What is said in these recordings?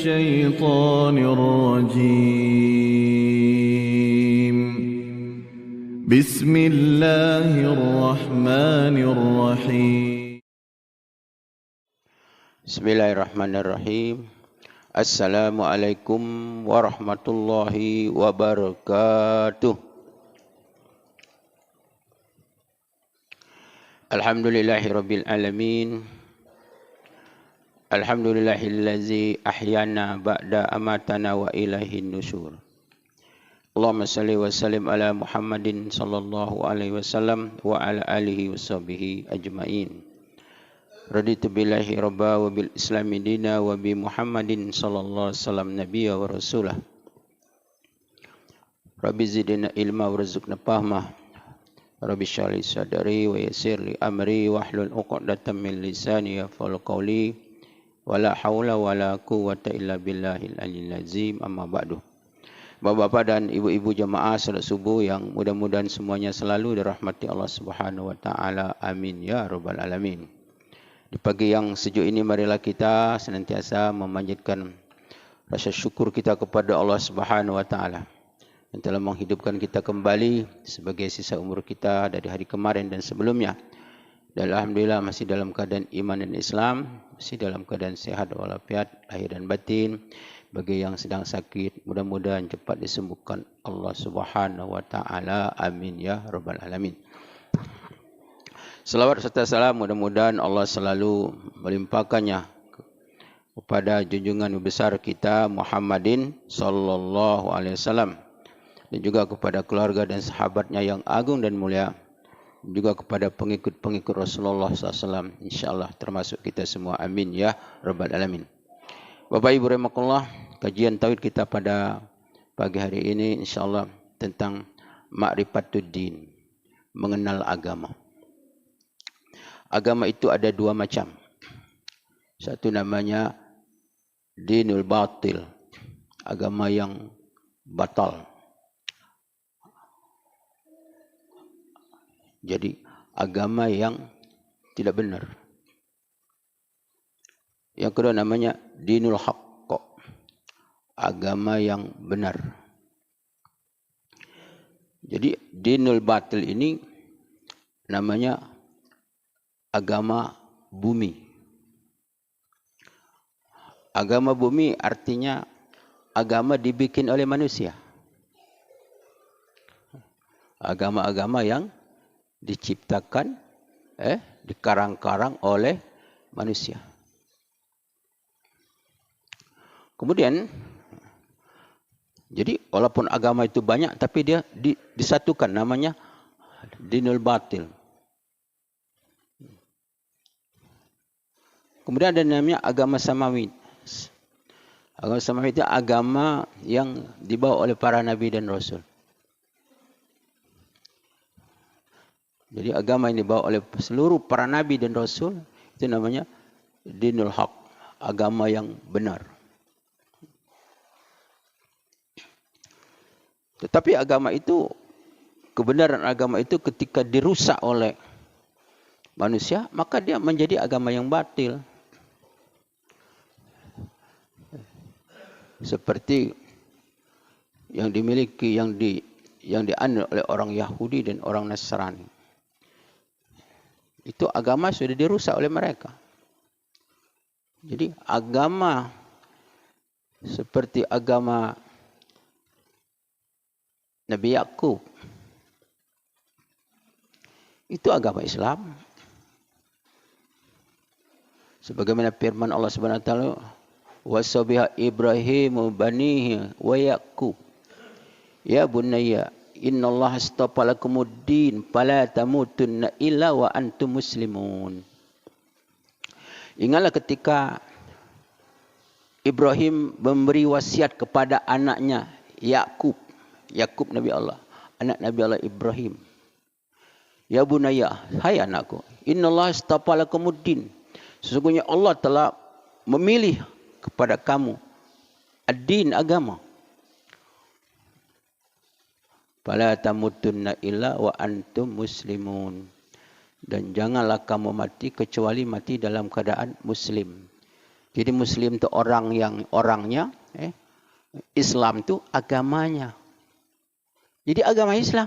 الشيطان الرجيم بسم الله الرحمن الرحيم Bismillahirrahmanirrahim. Assalamualaikum warahmatullahi wabarakatuh. Alhamdulillahirabbil alamin. Alhamdulillahillazi ahyana ba'da amatana wa ilaihin nusyur. Allahumma salli wa sallim ala Muhammadin sallallahu alaihi wasallam wa ala alihi washabihi ajmain. Raditu billahi rabba wa bil islami dina wa bi Muhammadin sallallahu alaihi wasallam nabiyya wa rasulah. Rabbi zidna ilma warzuqna fahma. Rabbi shrah li sadri wa yassir li amri wahlul 'uqdatam min lisani yafqahu qawli. Wala haula wala quwwata illa billahil aliyyil azim. Amma ba'du. Bapak-bapak dan ibu-ibu jemaah salat subuh yang mudah-mudahan semuanya selalu dirahmati Allah Subhanahu wa taala. Amin ya rabbal alamin. Di pagi yang sejuk ini marilah kita senantiasa memanjatkan rasa syukur kita kepada Allah Subhanahu wa taala yang telah menghidupkan kita kembali sebagai sisa umur kita dari hari kemarin dan sebelumnya. Dan alhamdulillah masih dalam keadaan iman dan Islam, masih dalam keadaan sehat walafiat lahir dan batin. Bagi yang sedang sakit, mudah-mudahan cepat disembuhkan Allah Subhanahu wa taala. Amin ya rabbal alamin. Salawat serta salam mudah-mudahan Allah selalu melimpahkannya kepada junjungan besar kita Muhammadin sallallahu alaihi wasallam dan juga kepada keluarga dan sahabatnya yang agung dan mulia, juga kepada pengikut-pengikut Rasulullah SAW, insyaAllah termasuk kita semua. Amin ya rabbal alamin. Bapak Ibu rahimakumullah, kajian tauhid kita pada pagi hari ini insyaAllah tentang ma'rifatuddin, mengenal agama. Agama itu ada dua macam. Satu namanya dinul batil, agama yang batal. Jadi agama yang tidak benar. Yang kedua namanya dinul haqq, agama yang benar. Jadi dinul batil ini namanya agama bumi. Agama bumi artinya agama dibikin oleh manusia. Agama-agama yang diciptakan, dikarang-karang oleh manusia. Kemudian, jadi walaupun agama itu banyak, tapi dia disatukan, namanya dinul batil. Kemudian ada namanya agama samawi. Agama samawi itu agama yang dibawa oleh para nabi dan rasul. Jadi agama yang dibawa oleh seluruh para nabi dan rasul itu namanya dinul haq, agama yang benar. Tetapi agama itu, kebenaran agama itu ketika dirusak oleh manusia, maka dia menjadi agama yang batil. Seperti yang dimiliki, yang dianut oleh orang Yahudi dan orang Nasrani. Itu agama sudah dirusak oleh mereka. Jadi agama seperti agama Nabi Yakub itu agama Islam. Sebagaimana firman Allah Subhanahu wa taala, wasabiha Ibrahim banihi wa Yaqub ya bunayya innallaha astafa lakumuddin fala tamutunna illa wa antum muslimun. Ingatlah ketika Ibrahim memberi wasiat kepada anaknya Yaqub Nabi Allah, anak Nabi Allah Ibrahim. Ya bunayya, hai anakku, innallaha astafa lakumuddin, sesungguhnya Allah telah memilih kepada kamu ad-din, agama. Fala tamutunna illa wa antum muslimun. Dan janganlah kamu mati kecuali mati dalam keadaan muslim. Jadi Muslim itu orangnya, Islam itu agamanya. Jadi agama Islam.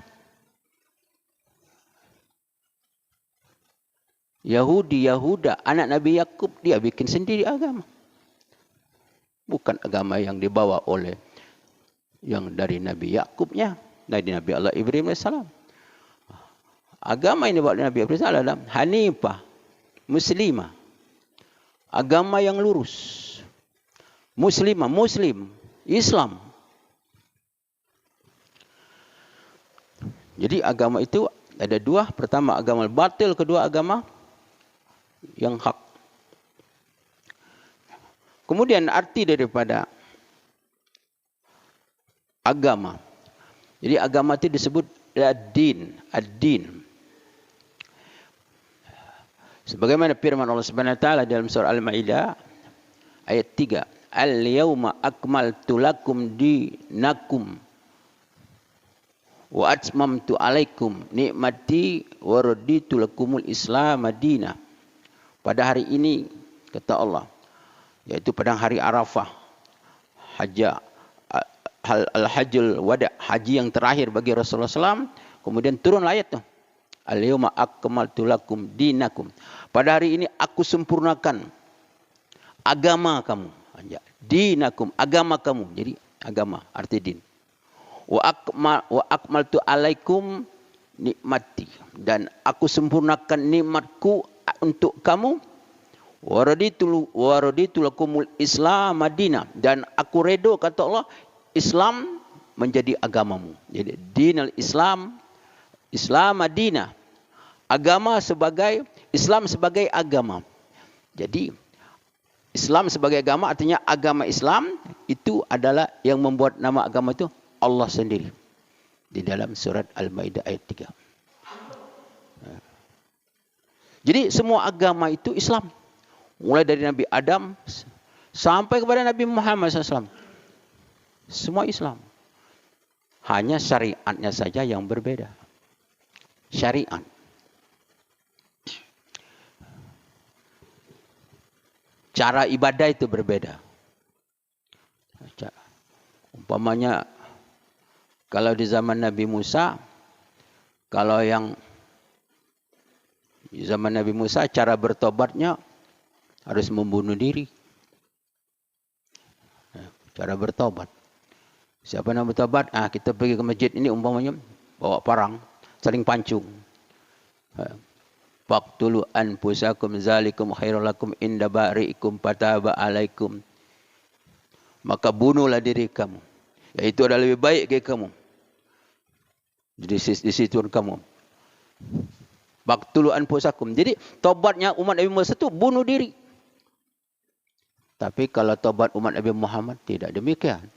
Yahuda, anak Nabi Yakub, dia bikin sendiri agama. Bukan agama yang dibawa oleh yang dari Nabi Yakubnya, dari Nabi Allah Ibrahim AS. Agama yang dibawa oleh Nabi Ibrahim adalah Hanifah, Muslimah. Agama yang lurus. Muslimah, Muslim, Islam. Jadi agama itu ada dua. Pertama agama batil, kedua agama yang hak. Kemudian arti daripada agama. Jadi agama itu disebut ad-din. Ad-din. Sebagaimana firman Allah Subhanahu wa taala dalam surah Al-Maidah ayat 3, "Al-yauma akmaltu lakum dinakum wa atmamtu alaikum nikmati wa raditu lakumul Islam madinah." Pada hari ini kata Allah, yaitu pada hari Arafah, Al-Hajjul Wada, haji yang terakhir bagi Rasulullah SAW, kemudian turun ayat tu, "Al-yauma akmaltu lakum dinakum." Pada hari ini aku sempurnakan agama kamu. Dinakum, agama kamu. Jadi agama arti din. Wa akmaltu alaikum nikmati, dan aku sempurnakan nikmatku untuk kamu. Wa raditu lakumul Islam madinah, dan aku redha kata Allah Islam menjadi agamamu. Jadi dinul Islam, Islam madinah. Agama sebagai Islam sebagai agama. Jadi Islam sebagai agama artinya agama Islam itu adalah yang membuat nama agama itu Allah sendiri. Di dalam surat Al-Maidah ayat 3. Jadi semua agama itu Islam. Mulai dari Nabi Adam sampai kepada Nabi Muhammad SAW. Semua Islam. Hanya syariatnya saja yang berbeda. Syariat. Cara ibadah itu berbeda. Umpamanya kalau di zaman Nabi Musa, kalau yang di zaman Nabi Musa cara bertobatnya harus membunuh diri. Cara bertobat. Siapa yang bertobat? Kita pergi ke masjid ini umpamanya bawa parang, saling pancung. Faqtulu anfusakum zalikum khairul lakum inda bari'ikum fataba alaikum. Maka bunuhlah diri kamu. Itu adalah lebih baik bagi kamu. Di situ kamu. Faqtulu anfusakum. Jadi tobatnya umat Nabi Musa itu bunuh diri. Tapi kalau tobat umat Nabi Muhammad tidak demikian.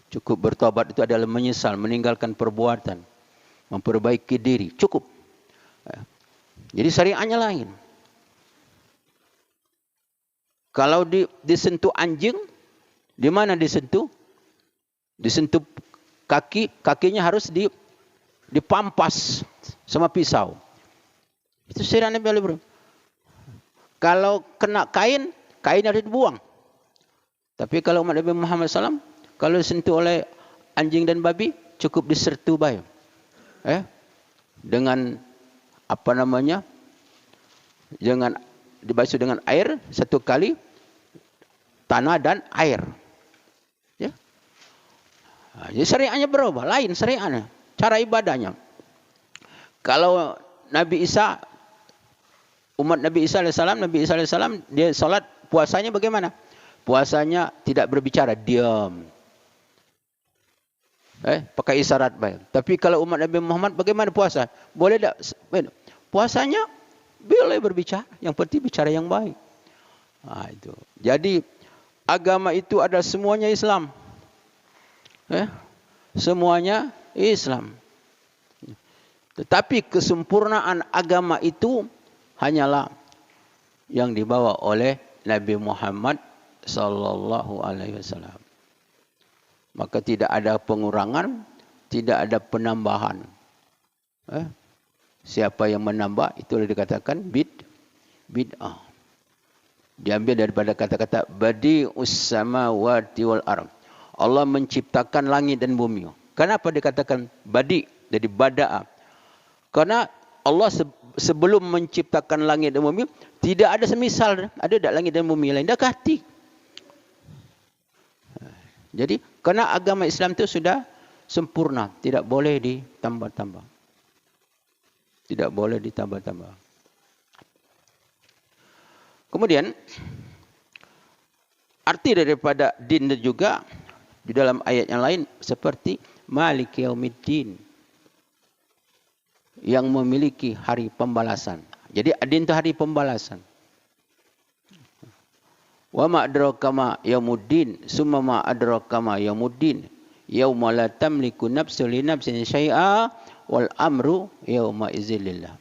Cukup bertobat itu adalah menyesal, meninggalkan perbuatan, memperbaiki diri. Cukup. Jadi syariatnya lain. Kalau disentuh anjing, di mana disentuh? Disentuh kakinya harus dipampas sama pisau. Itu syariat Nabi Ibrahim. Kalau kena kain harus dibuang. Tapi kalau umat Nabi Muhammad SAW, kalau disentuh oleh anjing dan babi, cukup disertu baik. Dengan apa namanya? Jangan dibasuh dengan air satu kali, tanah dan air. Ya. Jadi syariatnya berubah, lain syariatnya, cara ibadahnya. Kalau Nabi Isa, umat Nabi Isa AS, dia salat, puasanya bagaimana? Puasanya tidak berbicara, diam. Pakai isyarat baik. Tapi kalau umat Nabi Muhammad bagaimana puasa? Boleh tak? Puasanya boleh berbicara, yang penting bicara yang baik. Itu. Jadi agama itu ada semuanya Islam. Semuanya Islam. Tetapi kesempurnaan agama itu hanyalah yang dibawa oleh Nabi Muhammad sallallahu alaihi wasallam. Maka tidak ada pengurangan, tidak ada penambahan. Siapa yang menambah, itulah dikatakan bid'ah. Diambil daripada kata-kata badi'us samawati wal ardh. Allah menciptakan langit dan bumi. Kenapa dikatakan badi' jadi bada'a? Karena Allah sebelum menciptakan langit dan bumi tidak ada semisal. Ada tak langit dan bumi lain? Dah hati. Jadi karena agama Islam itu sudah sempurna, tidak boleh ditambah-tambah. Tidak boleh ditambah-tambah. Kemudian arti daripada din juga di dalam ayat yang lain seperti Maliki Yaumiddin, yang memiliki hari pembalasan. Jadi din itu hari pembalasan. Wa ma adraka ma yaumuddin, summa ma adraka ma yaumuddin, yauma la tamliku nafsun li nafsin syai'a wal amru yauma idzil lillah.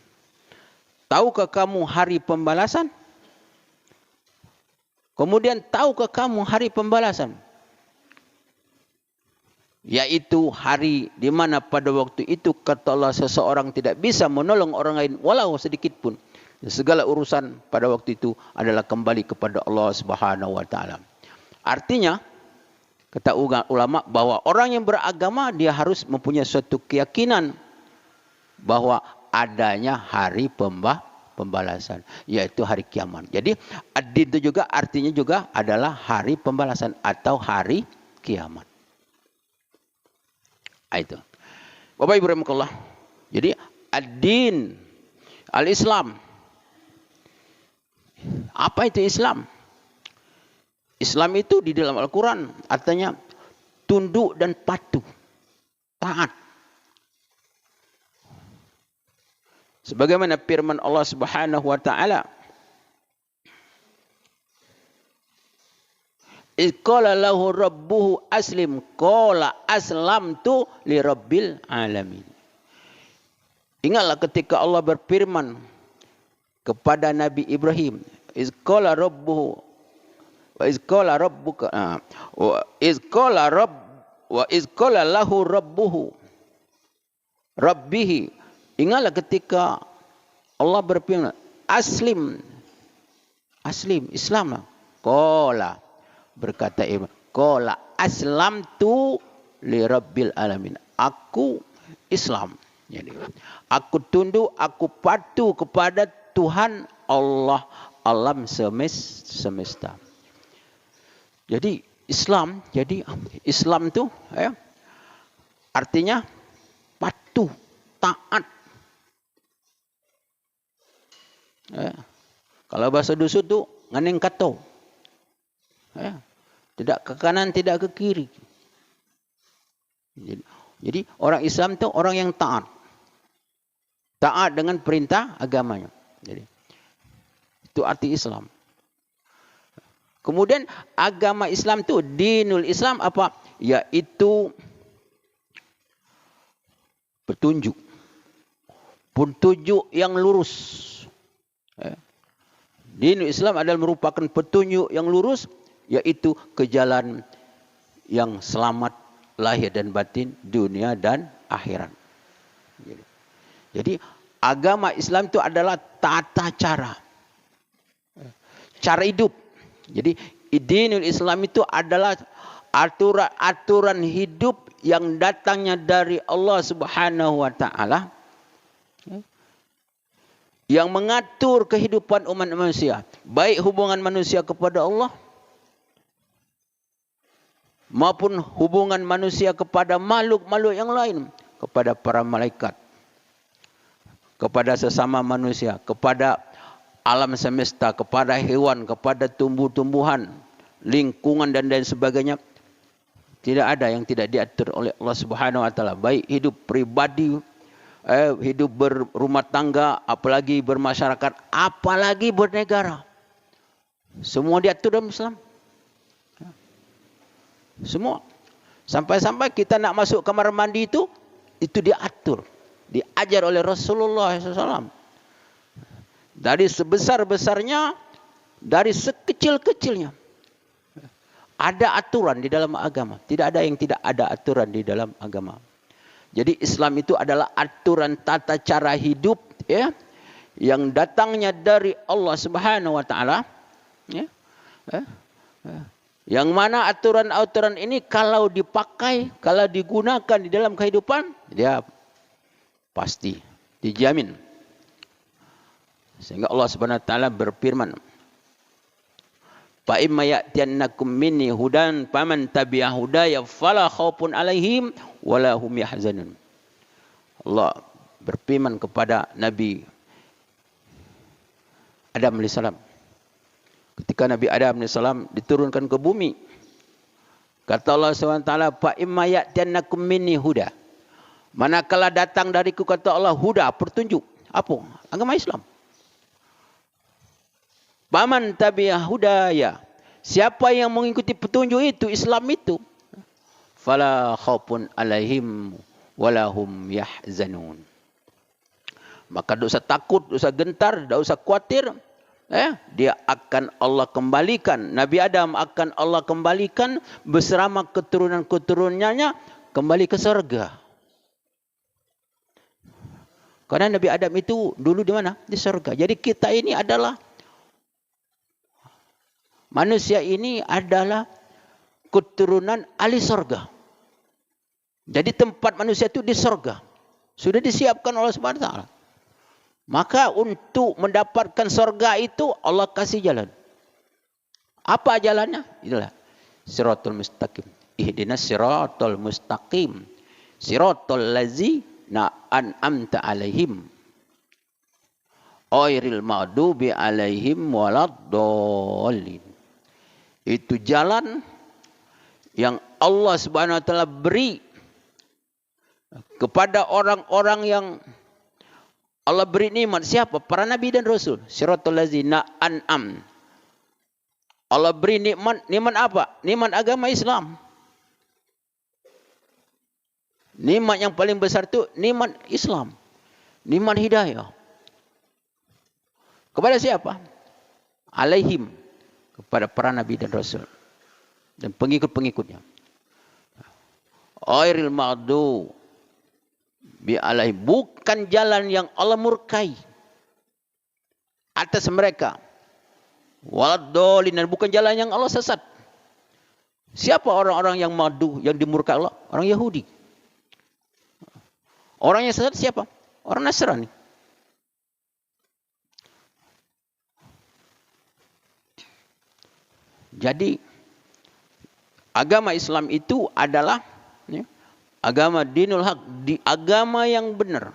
Tahukah kamu hari pembalasan? Kemudian tahukah kamu hari pembalasan? Yaitu hari di mana pada waktu itu kata Allah seseorang tidak bisa menolong orang lain walau sedikit pun. Segala urusan pada waktu itu adalah kembali kepada Allah Subhanahu wa taala. Artinya kata ulama bahwa orang yang beragama dia harus mempunyai suatu keyakinan bahwa adanya hari pembalasan, yaitu hari kiamat. Jadi ad-din itu juga artinya juga adalah hari pembalasan atau hari kiamat. Itu. Bapak Ibu rahimakumullah. Jadi ad-din, al-Islam. Apa itu Islam? Islam itu di dalam Al-Quran artinya tunduk dan patuh, taat. Sebagaimana firman Allah Subhanahu wa taala, "Idz qala lahu rabbuhu aslim, qala aslamtu li rabbil alamin." Ingatlah ketika Allah berfirman kepada Nabi Ibrahim, "Idz qala rabbuhu wa idz qala rabbuka wa idz qala lahu rabbuhu rabbihi." Ingatlah ketika Allah berfirman, aslim, Islam. Qala, berkata Ibrahim, qala aslamtu li rabbil alamin. Aku Islam. Jadi, aku tunduk, aku patuh kepada Tuhan Allah alam semesta. Jadi Islam itu artinya patuh, taat. Kalau bahasa dusun tu nganeng kato. Tidak ke kanan, tidak ke kiri. Jadi orang Islam itu orang yang taat. Taat dengan perintah agamanya. Jadi itu arti Islam. Kemudian agama Islam itu dinul Islam apa? Yaitu petunjuk. Petunjuk yang lurus. Dinul Islam adalah merupakan petunjuk yang lurus, yaitu ke jalan yang selamat lahir dan batin, dunia dan akhirat. Jadi agama Islam itu adalah tata cara hidup. Jadi dinul Islam itu adalah aturan hidup yang datangnya dari Allah Subhanahu wa taala, yang mengatur kehidupan umat manusia, baik hubungan manusia kepada Allah maupun hubungan manusia kepada makhluk-makhluk yang lain, kepada para malaikat, kepada sesama manusia, kepada alam semesta, kepada hewan, kepada tumbuh-tumbuhan, lingkungan dan lain sebagainya. Tidak ada yang tidak diatur oleh Allah Subhanahu wa taala, baik hidup pribadi, hidup berumah tangga, apalagi bermasyarakat, apalagi bernegara. Semua diatur dalam Islam. Semua. Sampai-sampai kita nak masuk kamar mandi itu diatur. Diajar oleh Rasulullah SAW. Dari sebesar-besarnya, dari sekecil-kecilnya. Ada aturan di dalam agama. Tidak ada yang tidak ada aturan di dalam agama. Jadi Islam itu adalah aturan tata cara hidup, ya, yang datangnya dari Allah Subhanahu wa taala, Ya. Eh? Yang mana aturan-aturan ini kalau dipakai, kalau digunakan di dalam kehidupan, dia pasti dijamin. Sehingga Allah Subhanahu wa taala berfirman, "Fa imma ya'tiyannakum minni hudan faman tabi'a hudaya fala khaufun 'alaihim wala hum yahzanun." Allah berfirman kepada Nabi Adam alaihissalam. Ketika Nabi Adam AS diturunkan ke bumi, kata Allah SWT, Fa imma ya'tiyannakum minni huda. Manakala datang dariku, kata Allah, huda, petunjuk. Apa? Agama Islam. Faman tabi'a hudaya. Siapa yang mengikuti petunjuk itu, Islam itu, fala khaufun alaihim walahum yahzanun. Maka tak usah takut, tak usah gentar, tak usah khawatir. Dia akan Allah kembalikan. Nabi Adam akan Allah kembalikan bersama keturunan-keturunannya kembali ke surga. Karena Nabi Adam itu dulu di mana? Di surga. Jadi kita ini adalah, manusia ini adalah keturunan ahli surga. Jadi tempat manusia itu di surga. Sudah disiapkan oleh Subhanahu wa taala. Maka untuk mendapatkan surga itu Allah kasih jalan. Apa jalannya? Itulah siratul mustaqim. Ihdinas siratul mustaqim. Siratul ladzina an'amta alaihim. Ghairil maghdubi alaihim waladdallin. Itu jalan yang Allah Subhanahu wa taala beri kepada orang-orang yang Allah beri nikmat. Siapa? Para nabi dan rasul. Siratul ladzina an'am. Allah beri nikmat. Nikmat apa? Nikmat agama Islam. Nikmat yang paling besar itu nikmat Islam. Nikmat hidayah. Kepada siapa? Alaihim. Kepada para nabi dan rasul. Dan pengikut-pengikutnya. Ghairil maghdubi bi'alaih, bukan jalan yang Allah murkai atas mereka. Waladdallin, dan bukan jalan yang Allah sesat. Siapa orang-orang yang madu, yang dimurkai Allah? Orang Yahudi. Orang yang sesat siapa? Orang Nasrani. Jadi agama Islam itu adalah agama dinul haq, di agama yang benar.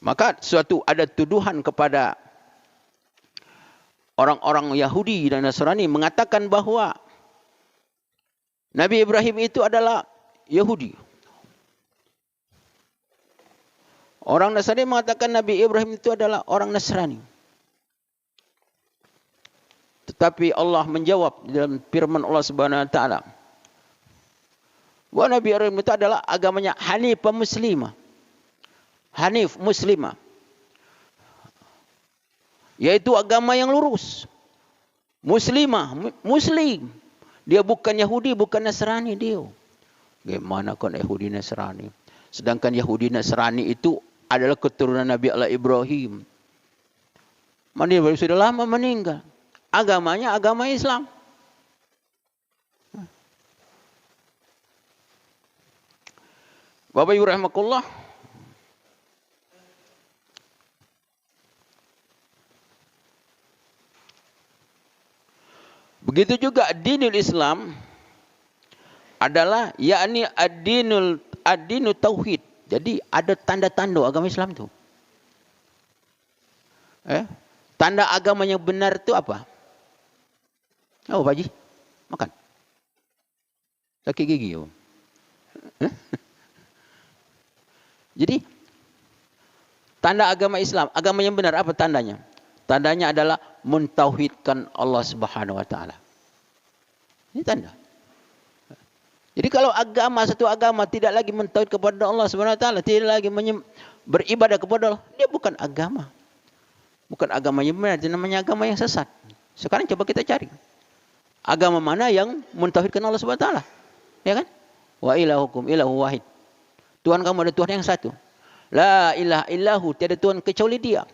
Maka suatu ada tuduhan kepada orang-orang Yahudi dan Nasrani mengatakan bahwa Nabi Ibrahim itu adalah Yahudi. Orang Nasrani mengatakan Nabi Ibrahim itu adalah orang Nasrani. Tetapi Allah menjawab dalam firman Allah Subhanahu wa taala, bahwa Nabi Ibrahim itu adalah agamanya Hanifah Muslimah. Hanif Muslimah. Yaitu agama yang lurus. Muslimah, Muslim. Dia bukan Yahudi, bukan Nasrani dia. Bagaimana kan Yahudi Nasrani? Sedangkan Yahudi Nasrani itu adalah keturunan Nabi Allah Ibrahim. Nabi Ibrahim sudah lama meninggal. Agamanya agama Islam. Bapak Ibu rahimakumullah. Begitu juga dinul Islam adalah yakni ad-dinu tauhid. Jadi ada tanda-tanda agama Islam itu. Tanda agama yang benar itu apa? Oh, Pak Haji, makan. Sakit gigi. Jadi tanda agama Islam, agama yang benar apa tandanya? Tandanya adalah mentauhidkan Allah Subhanahu wa taala. Ini tanda. Jadi kalau satu agama tidak lagi mentauhid kepada Allah Subhanahu wa taala, tidak lagi beribadah kepada Allah, dia bukan agama. Bukan agama yang benar, itu namanya agama yang sesat. Sekarang coba kita cari. Agama mana yang mentauhidkan Allah Subhanahu wa taala? Ya kan? Wa ilahukum ilahu wahid. Tuhan kamu ada Tuhan yang satu. La ilaha illahu, tiada Tuhan kecuali Dia.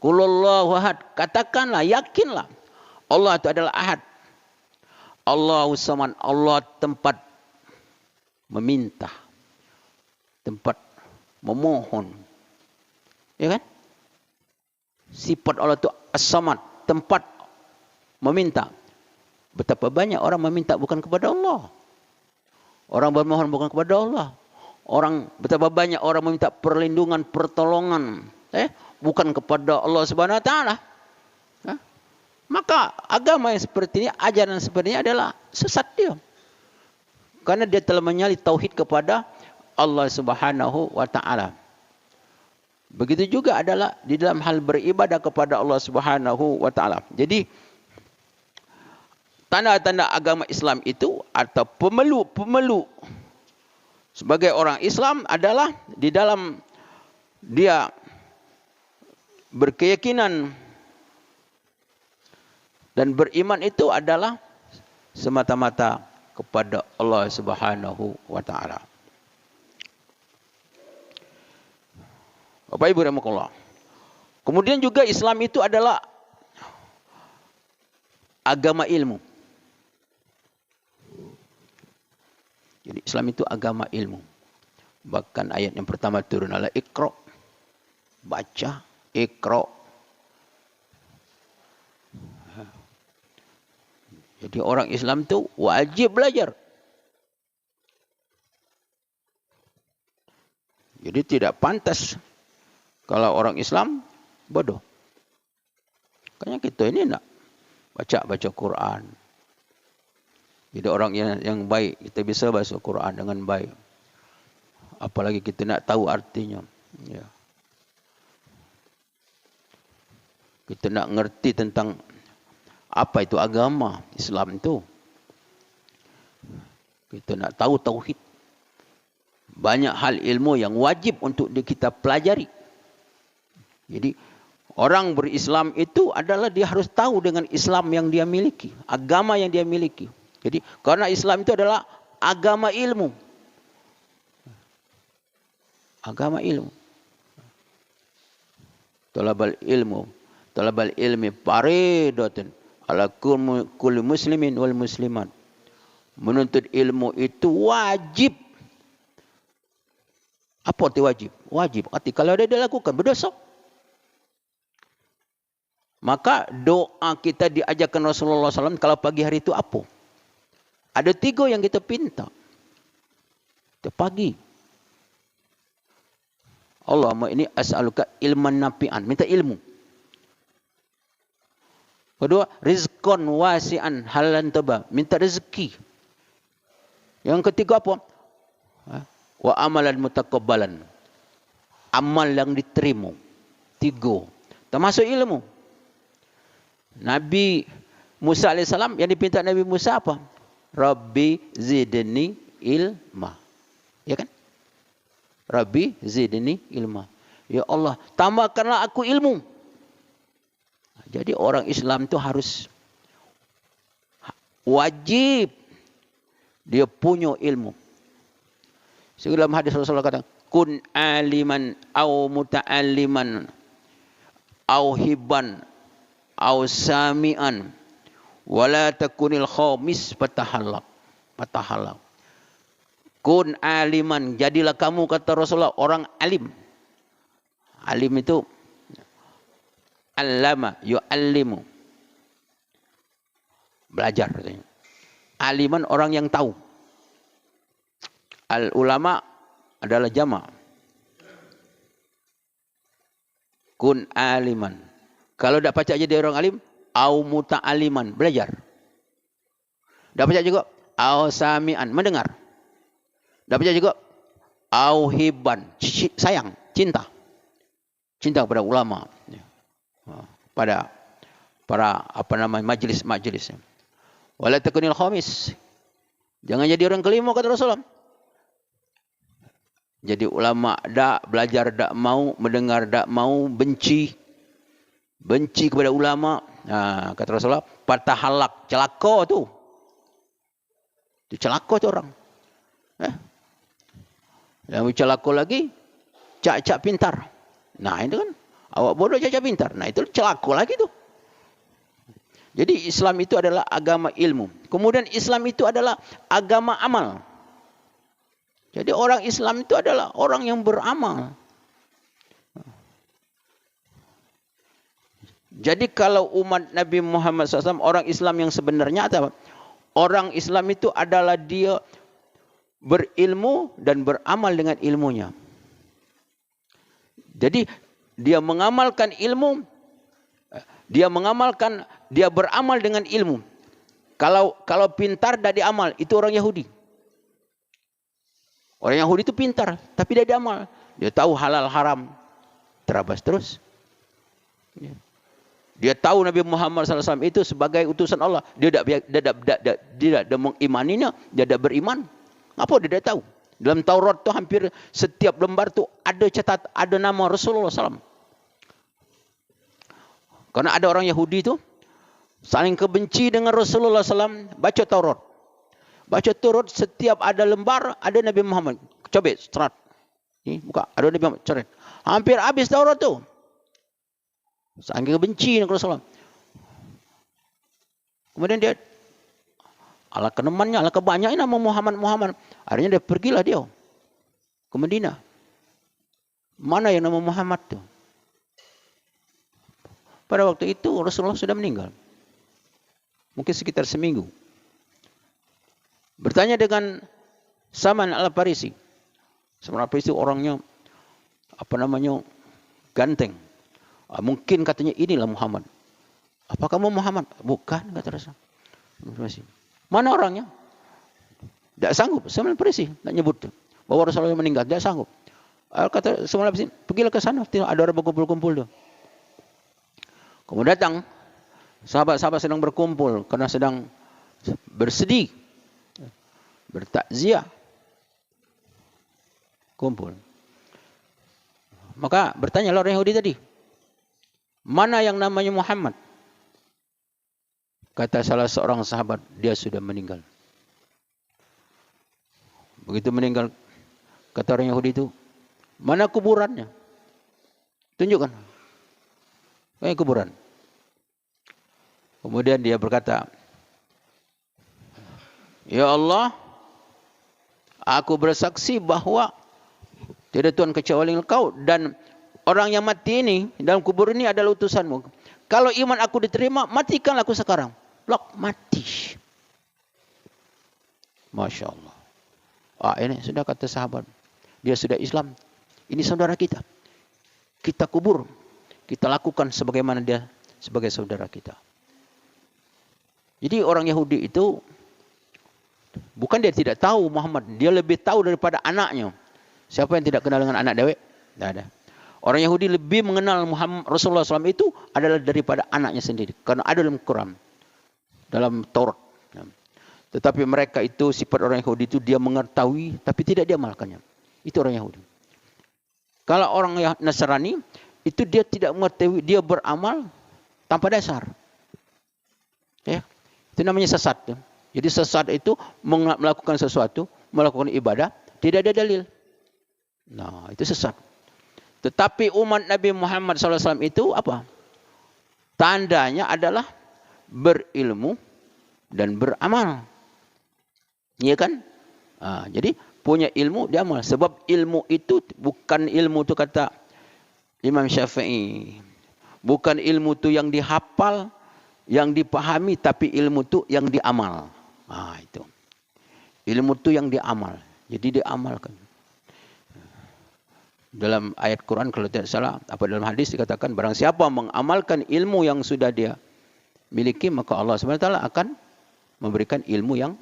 Qulullahu ahad. Katakanlah, yakinlah. Allah itu adalah ahad. Allahu samad. Allah tempat meminta. Tempat memohon. Ya kan? Sifat Allah itu as-samad. Tempat meminta. Betapa banyak orang meminta bukan kepada Allah. Orang bermohon bukan kepada Allah. Betapa banyak orang meminta perlindungan, pertolongan. Bukan kepada Allah Subhanahu Wa Taala. Maka agama yang seperti ini, ajaran seperti ini adalah sesat dia. Karena dia telah menyalih tauhid kepada Allah Subhanahu Wa Taala. Begitu juga adalah di dalam hal beribadah kepada Allah Subhanahu Wa Taala. Jadi tanda-tanda agama Islam itu atau pemeluk sebagai orang Islam adalah di dalam dia berkeyakinan dan beriman itu adalah semata-mata kepada Allah Subhanahu Wa Taala. Bapak Ibu rahimakumullah. Kemudian juga Islam itu adalah agama ilmu. Jadi Islam itu agama ilmu. Bahkan ayat yang pertama turun adalah Iqra. Baca, Iqra. Jadi orang Islam itu wajib belajar. Jadi tidak pantas kalau orang Islam bodoh. Makanya kita ini nak baca Quran. Jadi orang yang baik, kita bisa baca Quran dengan baik. Apalagi kita nak tahu artinya. Ya. Kita nak ngerti tentang apa itu agama Islam itu. Kita nak tahu tauhid. Banyak hal ilmu yang wajib untuk kita pelajari. Jadi orang berislam itu adalah dia harus tahu dengan Islam yang dia miliki. Agama yang dia miliki. Jadi karena Islam itu adalah agama ilmu. Agama ilmu. Talabal ilmi faridatun ala kulli muslimin wal muslimat. Menuntut ilmu itu wajib. Apa arti wajib? Wajib. Arti kalau dia lakukan berdosa. Maka doa kita diajarkan Rasulullah SAW kalau pagi hari itu apa? Ada 3 yang kita pinta. Itu pagi. Allahumma ini as'aluka ilman nafi'an. Minta ilmu. Kedua, rizqan wasi'an halan taba. Minta rezeki. Yang ketiga apa? Wa amalan mutakabbalan. Amal yang diterima. 3. Termasuk ilmu. Nabi Musa AS yang dipinta Nabi Musa apa? Rabbi zidni ilma. Ya kan? Rabbi zidni ilma. Ya Allah, tambahkanlah aku ilmu. Jadi orang Islam itu harus wajib dia punya ilmu. Dalam hadis Rasulullah kata, kun aliman au muta'alliman au hibban au sami'an wala takunil khamis patahallak. Kun aliman, jadilah kamu kata Rasulullah orang alim. Alim itu allama yu'allimu. Belajar katanya. Aliman orang yang tahu. Al ulama adalah jama'. Kun aliman. Kalau tak baca jadi orang alim, au muta'aliman, belajar. Tak baca juga, au sami'an, mendengar. Tak baca juga, au hibban, sayang, cinta. Cinta kepada ulama. Pada para majlis-majlis. Wala takunil khamis. Jangan jadi orang kelima kata Rasulullah. Jadi ulama tak belajar, tak mau mendengar, tak mau benci kepada ulama. Kata Rasulullah, patah halak, celaka tu. Itu celaka tu orang. Yang celaka lagi, cak-cak pintar. Nah itu kan Awak bodoh Caca pintar. Nah itu celaka lagi tuh. Jadi Islam itu adalah agama ilmu. Kemudian Islam itu adalah agama amal. Jadi orang Islam itu adalah orang yang beramal. Jadi kalau umat Nabi Muhammad SAW, orang Islam yang sebenarnya apa? Orang Islam itu adalah dia berilmu dan beramal dengan ilmunya. Jadi dia mengamalkan ilmu, dia beramal dengan ilmu. Kalau pintar tidak diamal, itu orang Yahudi. Orang Yahudi itu pintar, tapi tidak diamal. Dia tahu halal haram, terabas terus. Dia tahu Nabi Muhammad SAW itu sebagai utusan Allah. Dia tidak mengimaninya, dia tidak beriman. Apa dia tidak tahu? Dalam Taurat itu hampir setiap lembar itu ada nama Rasulullah SAW. Karena ada orang Yahudi itu saling kebenci dengan Rasulullah SAW, baca Taurat. Baca Taurat, setiap ada lembar ada Nabi Muhammad. Coba serat. Ini buka, ada Nabi Muhammad, coret. Hampir habis Taurat tu. Saking benci dengan Rasulullah. Kemudian dia ala kenemannya, ala kebanyaknya nama Muhammad. Akhirnya dia pergilah dia ke Madinah. Mana yang nama Muhammad tu? Pada waktu itu Rasulullah sudah meninggal. Mungkin sekitar seminggu. Bertanya dengan Salman Al-Farisi. Salman Al-Farisi orangnya ganteng. Mungkin katanya inilah Muhammad. Apa kamu Muhammad? Bukan, kata Rasulullah. Mana orangnya? Tidak sanggup. Salman Al-Farisi nak nyebut bahwa Rasulullah meninggal. Tidak sanggup. Kata Salman Al-Farisi, pergilah ke sana. Ada orang berkumpul-kumpul tu. Kemudian datang sahabat-sahabat sedang berkumpul karena sedang bersedih, bertakziah, kumpul. Maka bertanya orang Yahudi tadi, mana yang namanya Muhammad? Kata salah seorang sahabat, dia sudah meninggal. Begitu meninggal, kata orang Yahudi itu, mana kuburannya? Tunjukkan. Kuburan. Kemudian dia berkata, ya Allah, aku bersaksi bahwa tidak Tuhan kecuali Engkau dan orang yang mati ini dalam kubur ini adalah utusanmu. Kalau iman aku diterima, matikanlah aku sekarang. Blok, mati. Masya Allah. Ini sudah kata sahabat. Dia sudah Islam. Ini saudara kita. Kita kubur. Kita lakukan sebagaimana dia sebagai saudara kita. Jadi orang Yahudi itu bukan dia tidak tahu Muhammad. Dia lebih tahu daripada anaknya. Siapa yang tidak kenal dengan anak dewek? Tidak ada. Orang Yahudi lebih mengenal Muhammad Rasulullah SAW itu adalah daripada anaknya sendiri. Karena ada dalam Quran. Dalam Taurat. Tetapi mereka itu, sifat orang Yahudi itu dia mengetahui tapi tidak diamalkannya. Itu orang Yahudi. Kalau orang Nasrani, itu dia tidak mengetahui, dia beramal tanpa dasar. Ya. Itu namanya sesat. Ya. Jadi sesat itu melakukan sesuatu, melakukan ibadah, tidak ada dalil. Nah, itu sesat. Tetapi umat Nabi Muhammad SAW itu apa? Tandanya adalah berilmu dan beramal. Iya kan? Jadi punya ilmu, dia amal. Sebab ilmu itu bukan ilmu itu kata Imam Syafi'i. Bukan ilmu itu yang dihafal, yang dipahami, tapi ilmu itu yang diamal. Itu. Ilmu itu yang diamal. Jadi diamalkan. Dalam ayat Quran kalau tidak salah, dalam hadis dikatakan barang siapa mengamalkan ilmu yang sudah dia miliki, maka Allah SWT akan memberikan ilmu yang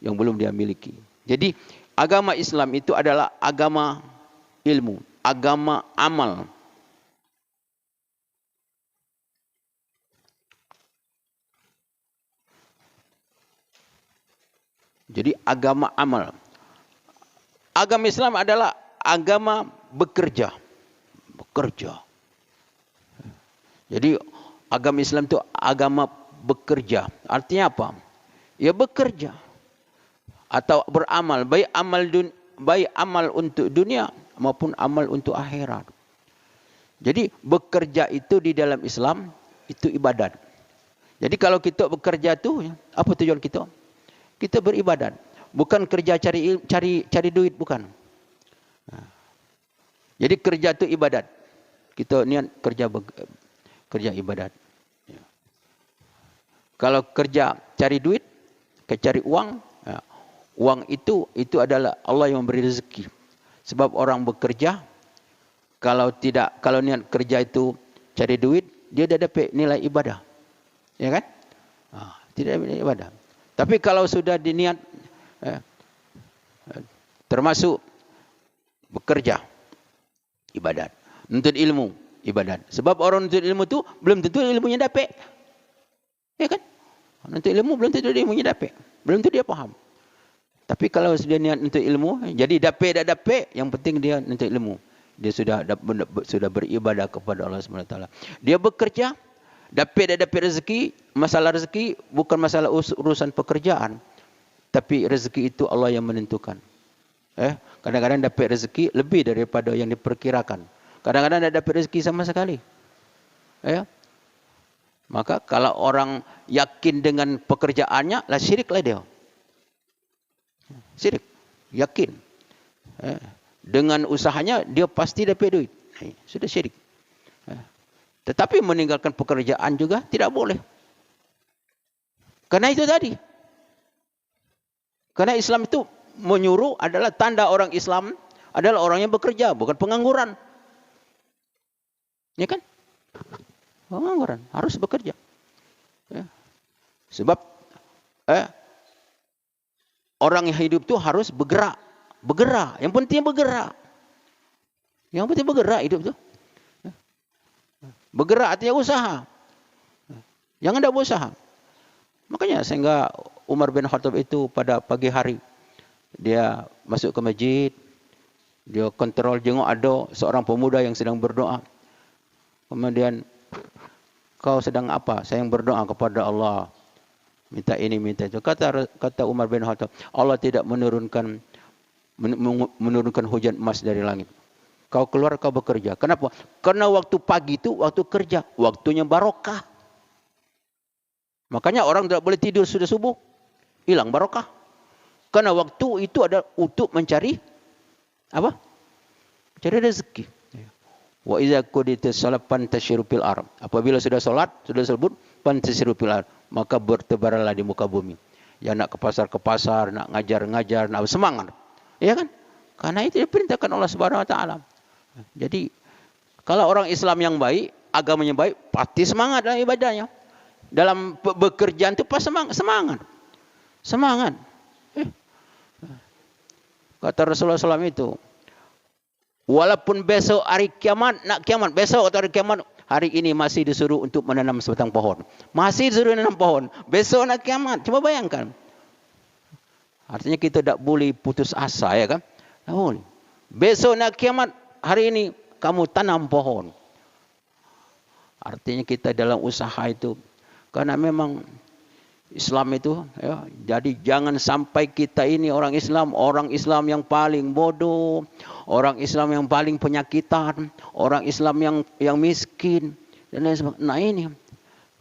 belum dia miliki. Jadi agama Islam itu adalah agama ilmu, agama amal. Jadi agama amal. Agama Islam adalah agama bekerja. Bekerja. Jadi agama Islam itu agama bekerja. Artinya apa? Ya bekerja. Atau beramal. Baik amal untuk dunia maupun amal untuk akhirat. Jadi bekerja itu di dalam Islam itu ibadat. Jadi kalau kita bekerja tu apa tujuan kita? Kita beribadat. Bukan kerja cari duit, bukan. Jadi kerja itu ibadat. Kita niat kerja ibadat. Kalau kerja cari duit, cari uang, uang itu adalah Allah yang memberi rezeki. Sebab orang bekerja, kalau niat kerja itu cari duit, dia dah dapat nilai ibadah. Ya kan? Tidak dapat nilai ibadah. Tapi kalau sudah diniat termasuk bekerja, ibadat. Menuntut ilmu, ibadat. Sebab orang menuntut ilmu tu belum tentu ilmunya dapat. Ya kan? Menuntut ilmu belum tentu ilmunya dapat. Belum tentu dia faham. Tapi kalau sudah niat untuk ilmu, jadi dapat tak dapat, yang penting dia untuk ilmu. Dia sudah beribadah kepada Allah SWT. Dia bekerja, dapat tak dapat rezeki, masalah rezeki bukan masalah urusan pekerjaan. Tapi rezeki itu Allah yang menentukan. Kadang-kadang dapat rezeki lebih daripada yang diperkirakan. Kadang-kadang tak dapat rezeki sama sekali. Maka kalau orang yakin dengan pekerjaannya, lah syiriklah dia. Syirik, yakin. Dengan usahanya dia pasti dapat duit. Sudah syirik. Tetapi meninggalkan pekerjaan juga tidak boleh. Karena itu tadi. Karena Islam itu menyuruh adalah tanda orang Islam adalah orang yang bekerja, bukan pengangguran. Ya kan? Pengangguran, harus bekerja. Sebab orang yang hidup itu harus bergerak. Bergerak. Yang penting bergerak. Yang penting bergerak hidup itu. Bergerak artinya usaha. Jangan tak berusaha. Makanya sehingga Umar bin Khattab itu pada pagi hari, dia masuk ke masjid, dia kontrol jenguk ada seorang pemuda yang sedang berdoa. Kemudian, kau sedang apa? Saya yang berdoa kepada Allah. Minta ini, minta itu. Kata Umar bin Khattab, Allah tidak menurunkan hujan emas dari langit. Kau keluar, kau bekerja. Kenapa? Karena waktu pagi itu waktu kerja. Waktunya barokah. Makanya orang tidak boleh tidur sudah subuh. Hilang barokah. Karena waktu itu ada untuk mencari apa? Cari rezeki. Wa iza quditis salat fantashiru fil ardh. Apabila sudah salat, sudah sebut fantashiru fil ardh, maka bertebaranlah di muka bumi. Ya nak ke pasar, nak ngajar, nak semangat. Ya kan? Karena itu diperintahkan Allah Subhanahu wa taala. Jadi kalau orang Islam yang baik, agamanya baik, pasti semangat dalam ibadahnya. Dalam bekerjaan itu pas semangat. Semangat. Kata Rasulullah SAW itu, walaupun besok hari kiamat, nak kiamat, besok atau hari kiamat, hari ini masih disuruh untuk menanam sebatang pohon. Masih disuruh menanam pohon. Besok nak kiamat. Coba bayangkan. Artinya kita tak boleh putus asa, ya kan? Tak boleh. Besok nak kiamat, hari ini kamu tanam pohon. Artinya kita dalam usaha itu, karena memang Islam itu, ya, jadi jangan sampai kita ini orang Islam yang paling bodoh, orang Islam yang paling penyakitan, orang Islam yang miskin dan lain sebagainya. Nah ini,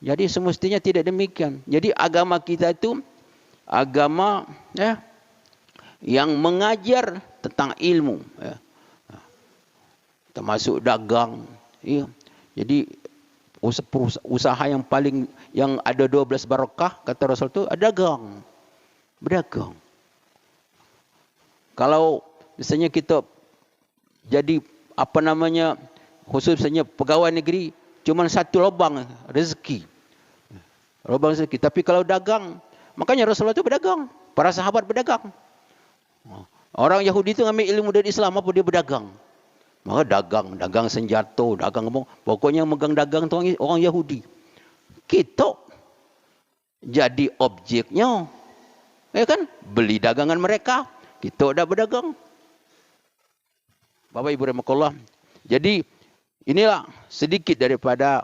jadi semestinya tidak demikian. Jadi agama kita itu agama yang mengajar tentang ilmu, termasuk dagang. Ya. Jadi usaha yang ada 12 barakah kata Rasul itu dagang. Berdagang. Kalau misalnya kita jadi khususnya pegawai negeri cuma satu lubang rezeki. Lubang rezeki. Tapi kalau dagang, makanya Rasulullah itu berdagang. Para sahabat berdagang. Orang Yahudi itu ngambil ilmu dari Islam, apa dia berdagang? Maka dagang senjata, dagang apa. Pokoknya megang dagang itu orang Yahudi. Kita jadi objeknya. Ya kan? Beli dagangan mereka. Kita dah berdagang. Bapak Ibu rahimakumullah. Jadi inilah sedikit daripada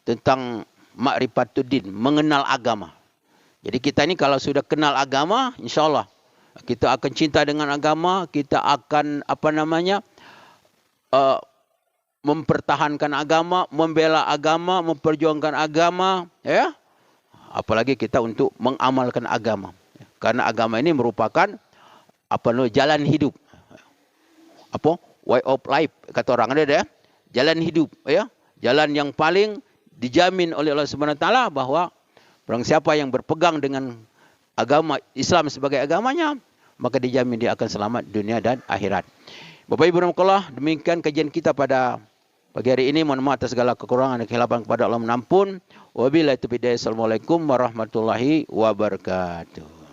tentang ma'rifatuddin, mengenal agama. Jadi kita ini kalau sudah kenal agama, insyaAllah kita akan cinta dengan agama, kita akan mempertahankan agama, membela agama, memperjuangkan agama, ya. Apalagi kita untuk mengamalkan agama. Karena agama ini merupakan jalan hidup. Way of life kata orang ada ya. Jalan hidup, ya. Jalan yang paling dijamin oleh Allah Subhanahu wa taala bahwa barang siapa yang berpegang dengan agama Islam sebagai agamanya, maka dijamin dia akan selamat dunia dan akhirat. Bapak Ibu rahmatullah, demikian kajian kita pada pagi hari ini. Mohon maaf atas segala kekurangan dan kesilapan kepada Allah menampun. Wabillahi taufiq hidayah. Assalamualaikum warahmatullahi wabarakatuh.